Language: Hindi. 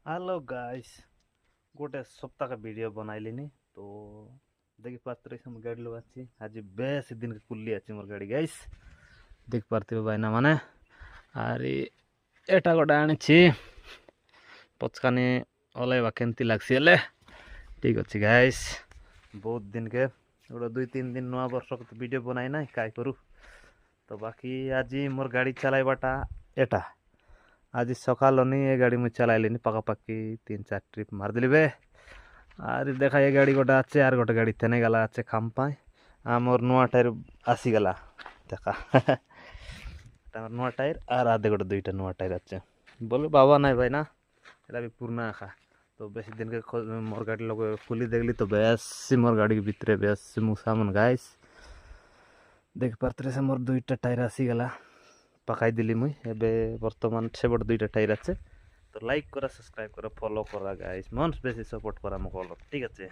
Hello guys. गोटे सप्ताह का वीडियो बनाइलिनी तो देखि पार्थे हम गाड़ी लगाচ্ছি आज बेस दिन के कुल्ली আছে मोर गाड़ी गाइस देख पार्थिबे भाईना माने आरे एटा गोटा आनिछि पचकानी ओलाइबा केमती लागसी हेले ठीक अछि गाइस बहुत दिन के गोटे 2-3 दिन नया वर्ष के वीडियो बनाई ना काय करू तो बाकी आज मोर गाड़ी चलाइबाटा एटा आज सकाल ये गाड़ी मुझे चलाइलिनी पाखापाखि 3-4 ट्रिप मारदेली बे आरे देखा ये गाड़ी गोटे आचे आर गोटे गाड़ी तेने गला आचे खाम पाए आमर नुआ टायर आसीगला देखा नुआ टायर आर आधे गोटे दुईटा नुआ टायर आचे बोले बाबा नाई भाई ना एटा भी पुराना आखा तो बेसी दिन के मोर गाड़ी लोग खुली देखली तो बेसी मोर गाड़ी के भितरे बेसी मुसा मन गाइस देख पार्थे से मोर दुईटा टायर आसीगला पकाई दिली मुई एबे वर्तमान से बड़ दुईटा टायर आचे तो लाइक करा सब्सक्राइब करा फॉलो करा गाइस मन बेसी सपोर्ट करा मको ठीक আছে।